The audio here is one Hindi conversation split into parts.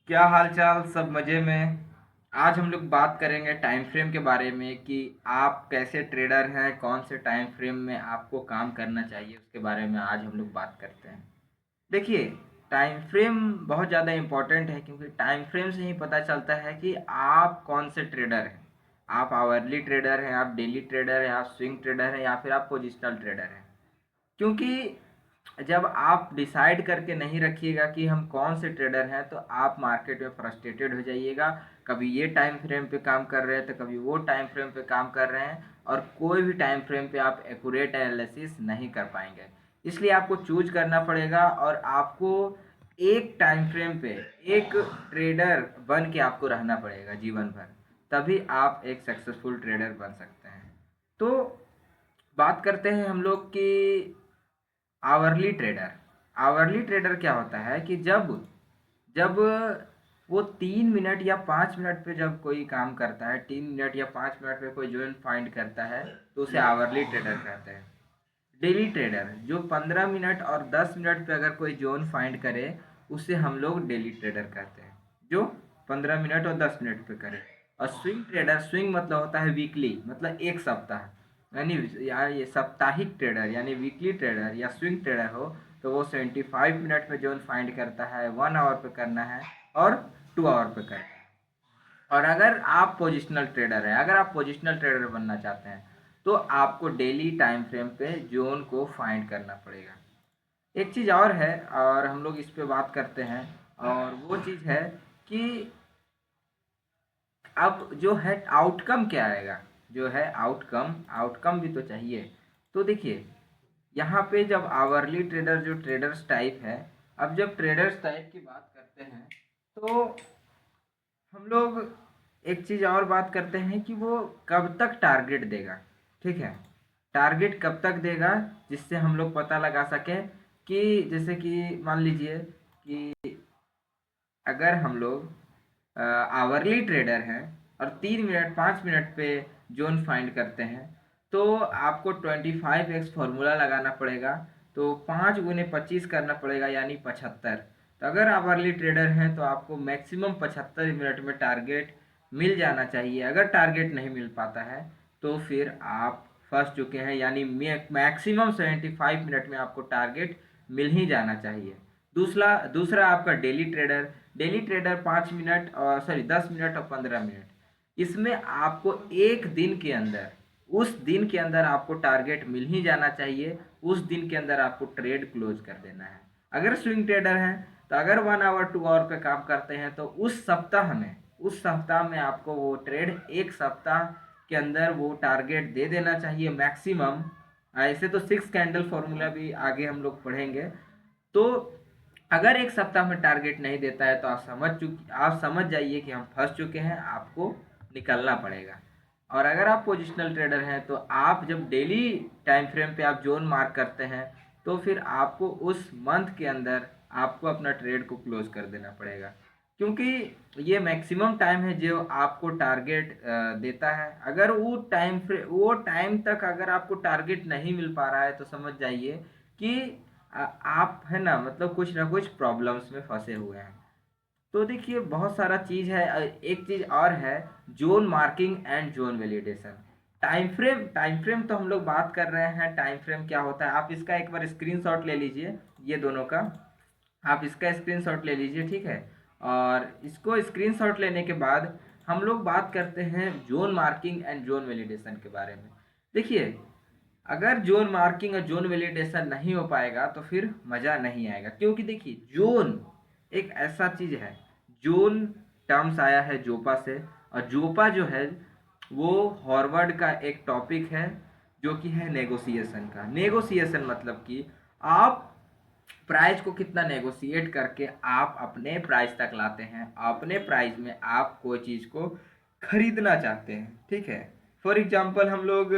क्या हाल चाल, सब मज़े में। आज हम लोग बात करेंगे टाइम फ्रेम के बारे में कि आप कैसे ट्रेडर हैं, कौन से टाइम फ्रेम में आपको काम करना चाहिए, उसके बारे में आज हम लोग बात करते हैं। देखिए, टाइम फ्रेम बहुत ज़्यादा इम्पोर्टेंट है क्योंकि टाइम फ्रेम से ही पता चलता है कि आप कौन से ट्रेडर हैं। आप आवरली ट्रेडर हैं, आप डेली ट्रेडर हैं, आप स्विंग ट्रेडर हैं या फिर आप पोजिशनल ट्रेडर हैं। क्योंकि जब आप डिसाइड करके नहीं रखिएगा कि हम कौन से ट्रेडर हैं तो आप मार्केट में फ्रस्ट्रेटेड हो जाइएगा। कभी ये टाइम फ्रेम पे काम कर रहे हैं तो कभी वो टाइम फ्रेम पे काम कर रहे हैं और कोई भी टाइम फ्रेम पे आप एक्यूरेट एनालिसिस नहीं कर पाएंगे। इसलिए आपको चूज करना पड़ेगा और आपको एक टाइम फ्रेम पे एक ट्रेडर बन के आपको रहना पड़ेगा जीवन भर। तभी आप एक सक्सेसफुल ट्रेडर बन सकते हैं। तो बात करते हैं हम लोग कि आवरली ट्रेडर। आवरली ट्रेडर क्या होता है कि जब जब वो 3 मिनट या 5 मिनट पे जब कोई काम करता है, 3 मिनट या 5 मिनट पे कोई जोन फाइंड करता है तो उसे आवरली ट्रेडर कहते हैं। डेली ट्रेडर जो 15 मिनट और 10 मिनट पे अगर कोई जोन फाइंड करे उसे हम लोग डेली ट्रेडर कहते हैं, जो 15 मिनट और 10 मिनट पे करे। और स्विंग ट्रेडर, स्विंग मतलब होता है वीकली, मतलब एक सप्ताह, यानी यार ये साप्ताहिक ट्रेडर यानी वीकली ट्रेडर या स्विंग ट्रेडर हो तो वो 75 मिनट में जोन फाइंड करता है, 1 आवर पे करना है और 2 आवर पे करना है। और अगर आप पोजिशनल ट्रेडर हैं, अगर आप पोजिशनल ट्रेडर बनना चाहते हैं तो आपको डेली टाइम फ्रेम पे जोन को फाइंड करना पड़ेगा। एक चीज़ और है और हम लोग इस पे बात करते हैं, और वो चीज़ है कि अब जो है आउटकम क्या आएगा। जो है आउटकम, आउटकम भी तो चाहिए। तो देखिए, यहाँ पे जब आवरली ट्रेडर जो ट्रेडर्स टाइप है, अब जब ट्रेडर्स टाइप की बात करते हैं तो हम लोग एक चीज़ और बात करते हैं कि वो कब तक टारगेट देगा। ठीक है, टारगेट कब तक देगा जिससे हम लोग पता लगा सकें कि जैसे कि मान लीजिए कि अगर हम लोग आवरली ट्रेडर हैं और 3 मिनट 5 मिनट पे जोन फाइंड करते हैं तो आपको 25x फॉर्मूला लगाना पड़ेगा। तो 5 × 25 करना पड़ेगा यानी 75। तो अगर आवरली ट्रेडर हैं तो आपको मैक्सिमम 75 मिनट में टारगेट मिल जाना चाहिए। अगर टारगेट नहीं मिल पाता है तो फिर आप फंस चुके हैं, यानी मैक्सिमम 75 मिनट में आपको टारगेट मिल ही जाना चाहिए। दूसरा दूसरा आपका daily trader. Daily trader 5 minute और 10 मिनट और 15 मिनट, इसमें आपको एक दिन के अंदर, उस दिन के अंदर आपको टारगेट मिल ही जाना चाहिए। उस दिन के अंदर आपको ट्रेड क्लोज कर देना है। अगर स्विंग ट्रेडर हैं तो अगर 1 आवर 2 आवर पे काम करते हैं तो उस सप्ताह में आपको वो ट्रेड एक सप्ताह के अंदर वो टारगेट दे देना चाहिए मैक्सिमम। ऐसे तो 6 कैंडल फॉर्मूला भी आगे हम लोग पढ़ेंगे। तो अगर एक सप्ताह में टारगेट नहीं देता है तो आप समझ जाइए कि हम फंस चुके हैं, आपको निकलना पड़ेगा। और अगर आप पोजिशनल ट्रेडर हैं तो आप जब डेली टाइम फ्रेम पे आप जोन मार्क करते हैं तो फिर आपको उस मंथ के अंदर आपको अपना ट्रेड को क्लोज कर देना पड़ेगा। क्योंकि ये मैक्सिमम टाइम है जो आपको टारगेट देता है। अगर वो टाइम तक अगर आपको टारगेट नहीं मिल पा रहा है तो समझ जाइए कि आप है ना, मतलब कुछ ना कुछ प्रॉब्लम्स में फंसे हुए हैं। तो देखिए, बहुत सारा चीज़ है। एक चीज़ और है, zone marking and zone validation. Time frame तो हम लोग बात कर रहे हैं, टाइम फ्रेम क्या होता है आप इसका एक बार स्क्रीनशॉट ले लीजिए, ये दोनों का। आप इसका स्क्रीनशॉट ले लीजिए, ठीक है। और इसको स्क्रीनशॉट लेने के बाद हम लोग बात करते हैं zone marking and zone validation के बारे में। देखिए, अगर जोन मार्किंग और जोन वैलिडेशन नहीं हो पाएगा तो फिर मज़ा नहीं आएगा। क्योंकि देखिए, जोन एक ऐसा चीज़ है, जोन टर्म्स आया है जोपा से, और जोपा जो है वो हॉर्वर्ड का एक टॉपिक है जो कि है नेगोशिएशन का। नेगोशिएशन मतलब कि आप प्राइस को कितना नेगोशिएट करके आप अपने प्राइस तक लाते हैं, अपने प्राइस में आप कोई चीज़ को खरीदना चाहते हैं। ठीक है, फॉर एग्जांपल हम लोग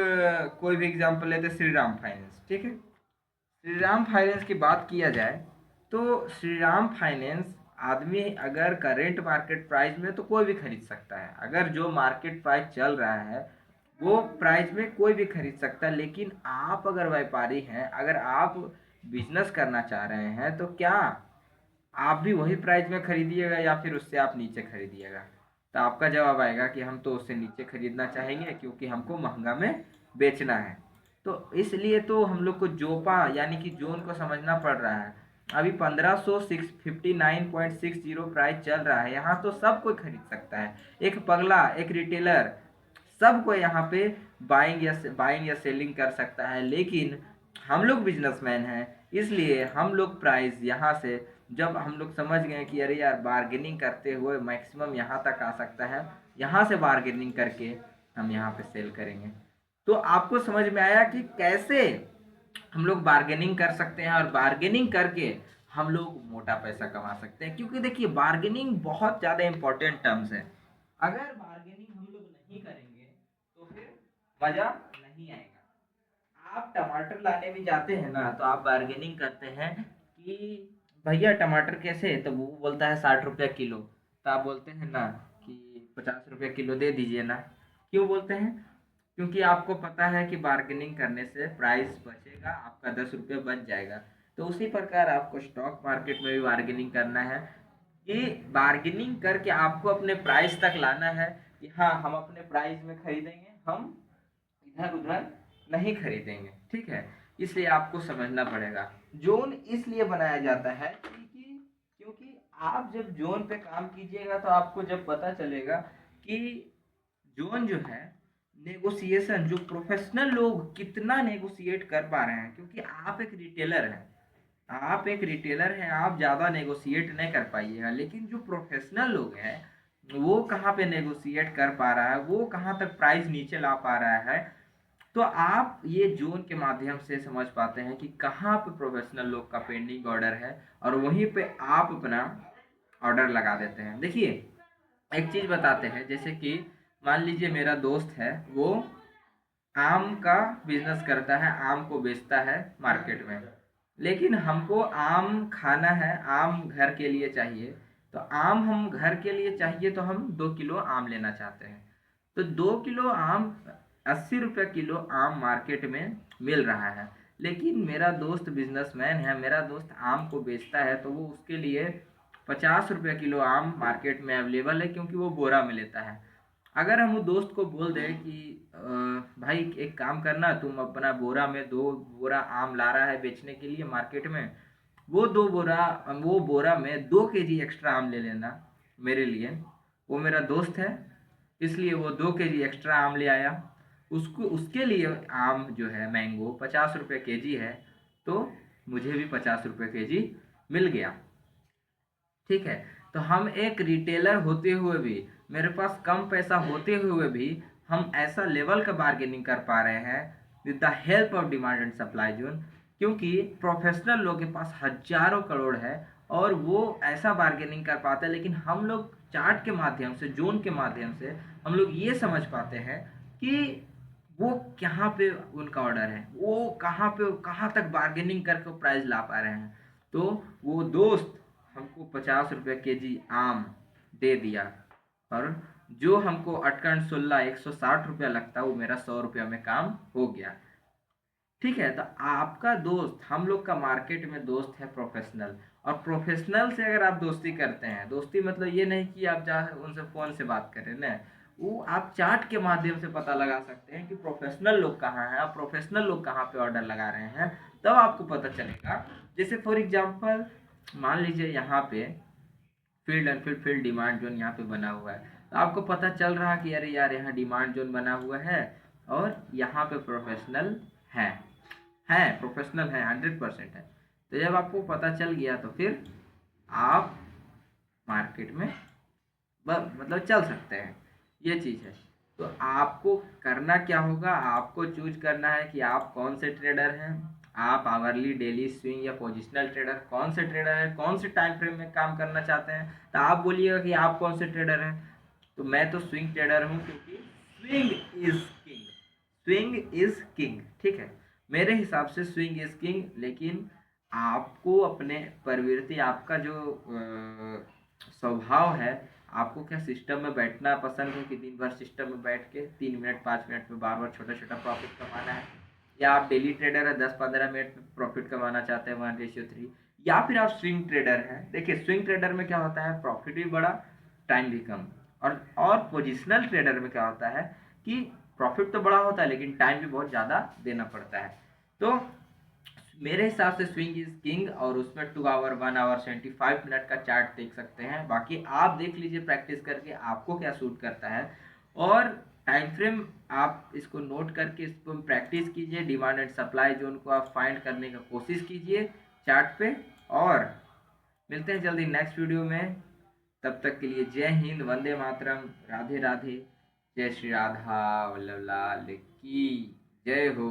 कोई भी एग्जांपल लेते हैं, श्री राम फाइनेंस। ठीक है, श्री राम फाइनेंस की बात किया जाए तो श्री राम फाइनेंस आदमी अगर करेंट मार्केट प्राइस में तो कोई भी खरीद सकता है। अगर जो मार्केट प्राइस चल रहा है वो प्राइस में कोई भी खरीद सकता है। लेकिन आप अगर व्यापारी हैं, अगर आप बिजनेस करना चाह रहे हैं तो क्या आप भी वही प्राइस में खरीदिएगा या फिर उससे आप नीचे खरीदिएगा? तो आपका जवाब आएगा कि हम तो उससे नीचे खरीदना चाहेंगे क्योंकि हमको महंगा में बेचना है। तो इसलिए तो हम लोग को जोपा यानी कि जोन को समझना पड़ रहा है। अभी 1559.60 प्राइस चल रहा है, यहाँ तो सब कोई खरीद सकता है, एक पगला एक रिटेलर सब कोई यहाँ पे बाइंग या सेलिंग कर सकता है। लेकिन हम लोग बिजनेसमैन हैं, इसलिए हम लोग प्राइस यहाँ से जब हम लोग समझ गए कि अरे यार बार्गेनिंग करते हुए मैक्सिमम यहाँ तक आ सकता है, यहाँ से बार्गेनिंग करके हम यहाँ पे सेल करेंगे। तो आपको समझ में आया कि कैसे हम लोग बार्गेनिंग कर सकते हैं और बार्गेनिंग करके हम लोग मोटा पैसा कमा सकते हैं। क्योंकि देखिए बार्गेनिंग बहुत ज़्यादा इंपॉर्टेंट टर्म्स है। अगर बार्गेनिंग हम लोग नहीं करेंगे तो फिर मज़ा नहीं आएगा। आप टमाटर लाने भी जाते हैं ना तो आप बार्गेनिंग करते हैं कि भैया टमाटर कैसे, तो वो बोलता है 60 रुपया किलो, तो आप बोलते हैं ना कि 50 रुपया किलो दे दीजिए ना। क्यों बोलते हैं? क्योंकि आपको पता है कि बार्गेनिंग करने से प्राइस बचेगा, आपका 10 रुपये बच जाएगा। तो उसी प्रकार आपको स्टॉक मार्केट में भी बार्गेनिंग करना है कि बार्गेनिंग करके आपको अपने प्राइस तक लाना है कि हाँ हम अपने प्राइस में खरीदेंगे, हम इधर उधर नहीं खरीदेंगे। ठीक है, इसलिए आपको समझना पड़ेगा। जोन इसलिए बनाया जाता है क्योंकि आप जब जोन पे काम कीजिएगा तो आपको जब पता चलेगा कि जोन जो है नेगोशिएशन, जो प्रोफेशनल लोग कितना नेगोशिएट कर पा रहे हैं। क्योंकि आप एक रिटेलर हैं, आप ज़्यादा नेगोशिएट नहीं कर पाइएगा, लेकिन जो प्रोफेशनल लोग हैं वो कहाँ पे नेगोशिएट कर पा रहा है, वो कहाँ तक प्राइस नीचे ला पा रहा है। तो आप ये जोन के माध्यम से समझ पाते हैं कि कहाँ पे प्रोफेशनल लोग का पेंडिंग ऑर्डर है और वहीं पे आप अपना ऑर्डर लगा देते हैं। देखिए एक चीज़ बताते हैं, जैसे कि मान लीजिए मेरा दोस्त है, वो आम का बिजनेस करता है, आम को बेचता है मार्केट में। लेकिन हमको आम खाना है, आम घर के लिए चाहिए। तो आम हम घर के लिए चाहिए तो हम 2 किलो आम लेना चाहते हैं। तो 2 किलो आम 80 रुपये किलो आम मार्केट में मिल रहा है। लेकिन मेरा दोस्त बिजनेसमैन है, मेरा दोस्त आम को बेचता है, तो वो उसके लिए 50 रुपये किलो आम मार्केट में अवेलेबल है क्योंकि वो बोरा में लेता है। अगर हम उस दोस्त को बोल दें कि भाई एक काम करना, तुम अपना बोरा में 2 बोरा आम ला रहा है बेचने के लिए मार्केट में, वो बोरा में 2 केजी एक्स्ट्रा आम ले लेना मेरे लिए। वो मेरा दोस्त है, इसलिए वो 2 केजी एक्स्ट्रा आम ले आया। उसको उसके लिए आम जो है मैंगो 50 रुपये केजी है, तो मुझे भी 50 रुपये केजी मिल गया। ठीक है, तो हम एक रिटेलर होते हुए भी, मेरे पास कम पैसा होते हुए भी हम ऐसा लेवल का बार्गेनिंग कर पा रहे हैं with the help of demand and supply zone. क्योंकि प्रोफेशनल लोगों के पास हजारों करोड़ है और वो ऐसा बार्गेनिंग कर पाते हैं। लेकिन हम लोग चार्ट के माध्यम से, जोन के माध्यम से हम लोग ये समझ पाते हैं कि वो कहाँ पे उनका ऑर्डर है, वो कहाँ पे कहाँ तक बार्गेनिंग करके प्राइस ला पा रहे हैं। तो वो दोस्त हमको 50 रुपये केजी आम दे दिया और जो हमको अटकन 160 रुपया लगता वो मेरा 100 रुपया में काम हो गया। ठीक है, तो आपका दोस्त, हम लोग का मार्केट में दोस्त है प्रोफेशनल। और प्रोफेशनल से अगर आप दोस्ती करते हैं, दोस्ती मतलब ये नहीं कि आप जा उनसे फ़ोन से बात करें ना, वो आप चार्ट के माध्यम से पता लगा सकते हैं कि प्रोफेशनल लोग कहाँ हैं और प्रोफेशनल लोग कहाँ पे ऑर्डर लगा रहे हैं, तब आपको पता चलेगा। जैसे फॉर एग्जांपल मान लीजिए यहाँ पे field unfilled field demand zone यहाँ पे बना हुआ है, तो आपको पता चल रहा कि अरे यार यहाँ डिमांड जोन बना हुआ है और यहाँ पे प्रोफेशनल है प्रोफेशनल है, 100% है। तो जब आपको पता चल गया तो फिर आप मार्केट में मतलब चल सकते हैं, ये चीज़ है। तो आपको करना क्या होगा, आपको चूज करना है कि आप कौन से ट्रेडर हैं। आप आवरली, डेली, स्विंग या पोजिशनल ट्रेडर, कौन से ट्रेडर हैं, कौन से टाइम फ्रेम में काम करना चाहते हैं। तो आप बोलिएगा कि आप कौन से ट्रेडर हैं, तो मैं तो स्विंग ट्रेडर हूँ क्योंकि swing is king, swing is king. ठीक है, मेरे हिसाब से स्विंग इज किंग। लेकिन आपको अपने प्रवृत्ति, आपका जो स्वभाव है, आपको क्या सिस्टम में बैठना पसंद है कि दिन भर सिस्टम में बैठ के 3 मिनट 5 मिनट में बार बार छोटा छोटा प्रॉफिट कमाना है, या आप डेली ट्रेडर है 10-15 मिनट में प्रॉफिट कमाना चाहते हैं 1:3। या फिर आप स्विंग ट्रेडर हैं। देखिए स्विंग ट्रेडर में क्या होता है, प्रॉफिट भी बड़ा, टाइम भी कम। और पोजिशनल ट्रेडर में क्या होता है कि प्रॉफिट तो बड़ा होता है लेकिन टाइम भी बहुत ज़्यादा देना पड़ता है। तो मेरे हिसाब से स्विंग इज किंग, और उसमें 2 आवर 1 आवर 75 मिनट का चार्ट देख सकते हैं। बाकी आप देख लीजिए प्रैक्टिस करके आपको क्या सूट करता है, और टाइम फ्रेम आप इसको नोट करके इसको प्रैक्टिस कीजिए। डिमांड एंड सप्लाई जोन को आप फाइंड करने का कोशिश कीजिए चार्ट पे। और मिलते हैं जल्दी नेक्स्ट वीडियो में। तब तक के लिए जय हिंद, वंदे मातरम, राधे राधे, जय श्री राधा वल्लभ लाल की जय हो।